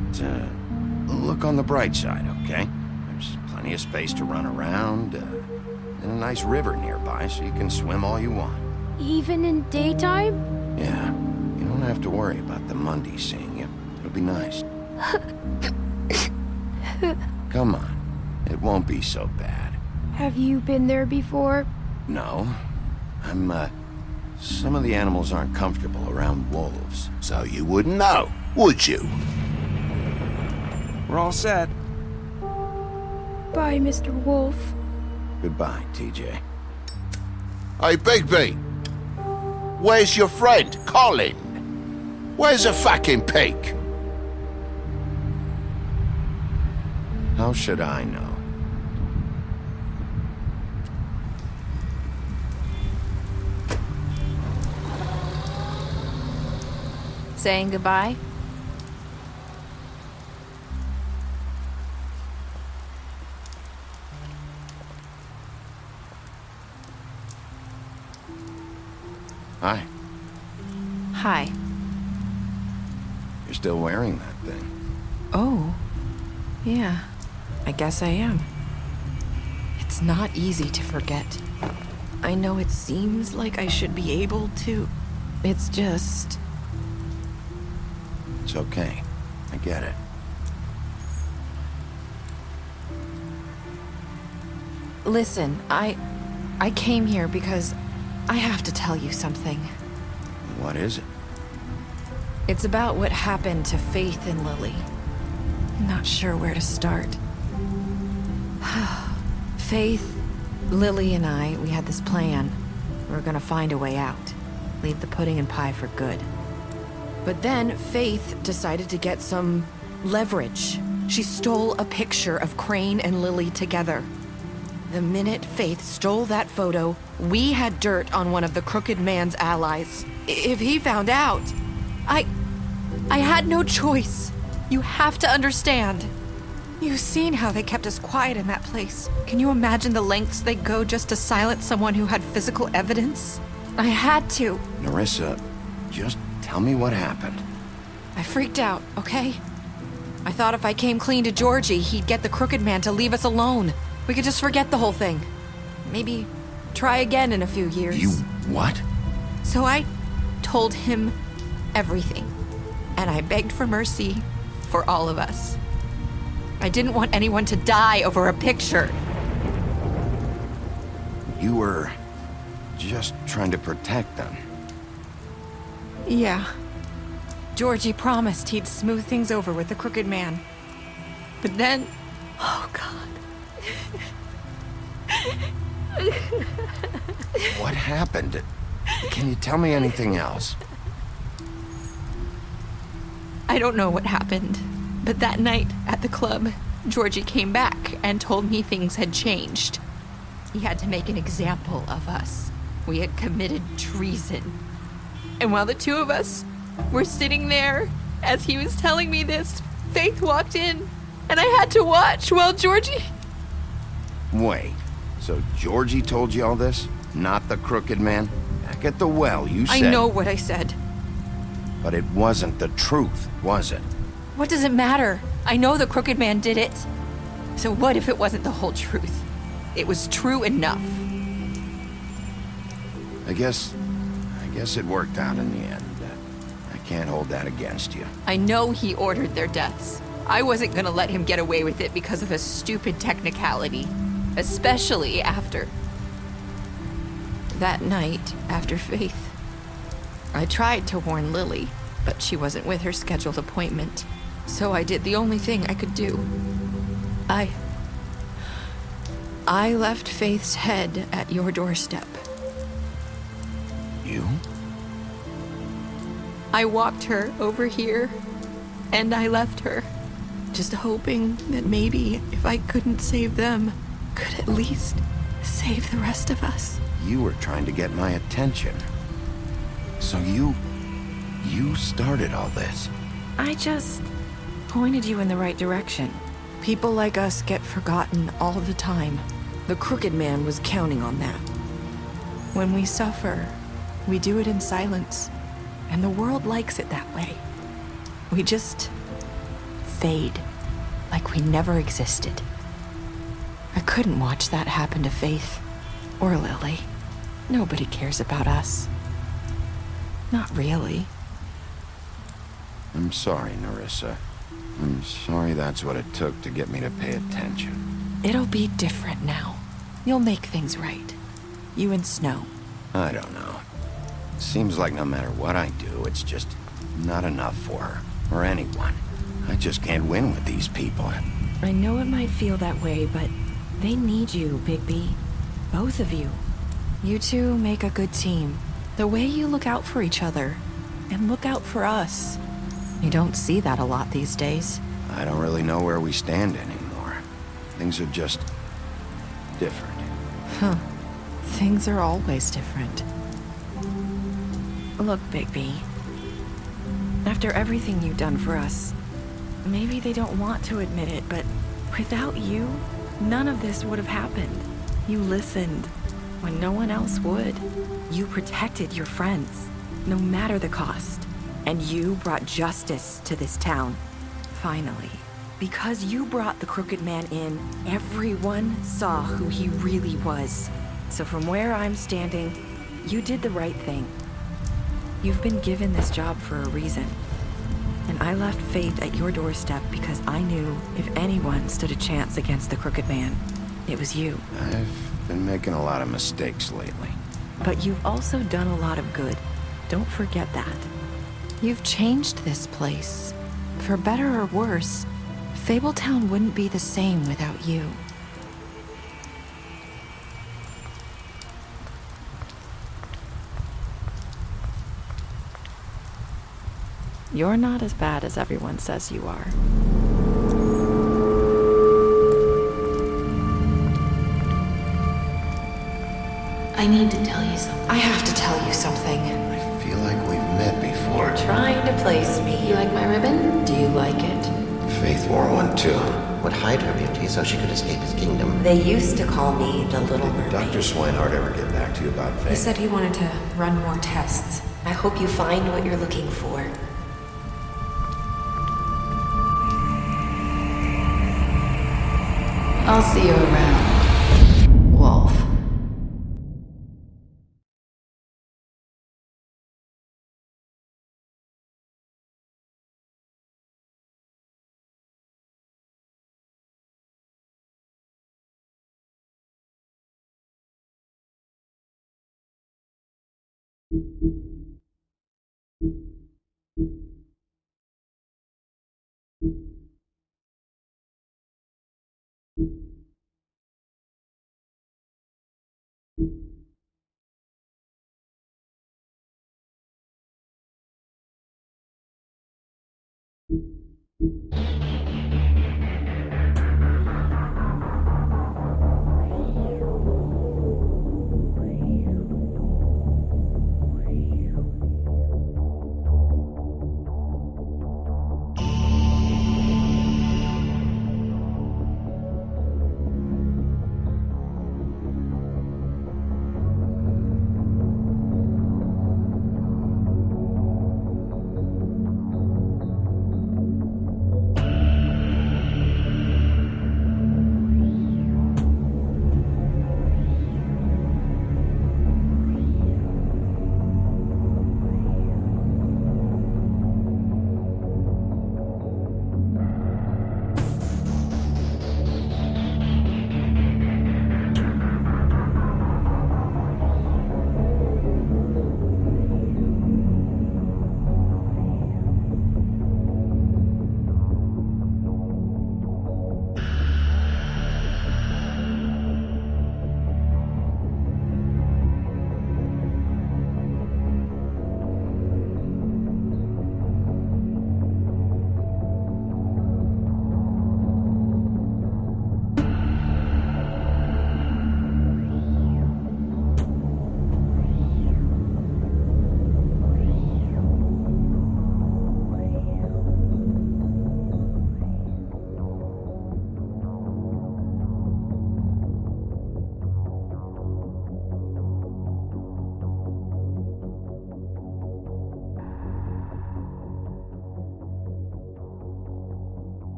look on the bright side, okay? There's plenty of space to run around, and a nice river nearby, so you can swim all you want. Even in daytime? Yeah, you don't have to worry about the Mundies seeing you. It'll be nice. Come on, it won't be so bad. Have you been there before? No. Some of the animals aren't comfortable around wolves. So you wouldn't know, would you? We're all set. Bye, Mr. Wolf. Goodbye, TJ. Hey, Bigby! Where's your friend, Colin? Where's the fucking pig? How should I know? Saying goodbye? Hi. Hi. You're still wearing that thing. Oh. Yeah. I guess I am. It's not easy to forget. I know it seems like I should be able to. It's just... It's okay. I get it. Listen, I came here because I have to tell you something. What is it? It's about what happened to Faith and Lily. I'm not sure where to start. Faith, Lily, and I, we had this plan. We were gonna find a way out. Leave the pudding and pie for good. But then Faith decided to get some leverage. She stole a picture of Crane and Lily together. The minute Faith stole that photo, we had dirt on one of the crooked man's allies. If he found out, I had no choice. You have to understand. You've seen how they kept us quiet in that place. Can you imagine the lengths they go just to silence someone who had physical evidence? I had to. Nerissa, just tell me what happened. I freaked out, okay? I thought if I came clean to Georgie, he'd get the Crooked Man to leave us alone. We could just forget the whole thing. Maybe try again in a few years. You what? So I told him everything. And I begged for mercy for all of us. I didn't want anyone to die over a picture. You were just trying to protect them. Yeah. Georgie promised he'd smooth things over with the Crooked Man. But then... Oh, God. What happened? Can you tell me anything else? I don't know what happened, but that night at the club, Georgie came back and told me things had changed. He had to make an example of us. We had committed treason. And while the two of us were sitting there, as he was telling me this, Faith walked in, and I had to watch while Georgie... Wait, so Georgie told you all this? Not the Crooked Man? Back at the well, you said... I know what I said. But it wasn't the truth, was it? What does it matter? I know the Crooked Man did it. So what if it wasn't the whole truth? It was true enough. I guess it worked out in the end. I can't hold that against you. I know he ordered their deaths. I wasn't gonna let him get away with it because of a stupid technicality. Especially after... that night, after Faith. I tried to warn Lily, but she wasn't with her scheduled appointment. So I did the only thing I could do. I left Faith's head at your doorstep. You? I walked her over here, and I left her, just hoping that maybe if I couldn't save them, could at least save the rest of us. You were trying to get my attention. So you started all this. I just pointed you in the right direction. People like us get forgotten all the time. The Crooked Man was counting on that. When we suffer, we do it in silence, and the world likes it that way. We just fade, like we never existed. I couldn't watch that happen to Faith, or Lily. Nobody cares about us. Not really. I'm sorry, Nerissa. I'm sorry that's what it took to get me to pay attention. It'll be different now. You'll make things right. You and Snow. I don't know. Seems like no matter what I do, it's just not enough for her, or anyone. I just can't win with these people. I know it might feel that way, but they need you, Bigby. Both of you. You two make a good team. The way you look out for each other, and look out for us. You don't see that a lot these days. I don't really know where we stand anymore. Things are just different. Huh. Things are always different. Look, Bigby. After everything you've done for us, maybe they don't want to admit it, but without you, none of this would have happened. You listened when no one else would. You protected your friends, no matter the cost. And you brought justice to this town. Finally. Because you brought the Crooked Man in, everyone saw who he really was. So from where I'm standing, you did the right thing. You've been given this job for a reason. And I left Faith at your doorstep because I knew if anyone stood a chance against the Crooked Man, it was you. I've been making a lot of mistakes lately. But you've also done a lot of good. Don't forget that. You've changed this place. For better or worse, Fabletown wouldn't be the same without you. You're not as bad as everyone says you are. I need to tell you something. I have to tell you something. I feel like we've met before. You're trying to place me. You like my ribbon? Do you like it? Faith wore one too. Would hide her beauty so she could escape his kingdom. They used to call me the Little Mermaid. Dr. Swinehart ever get back to you about Faith? He said he wanted to run more tests. I hope you find what you're looking for. I'll see you around, Wolf.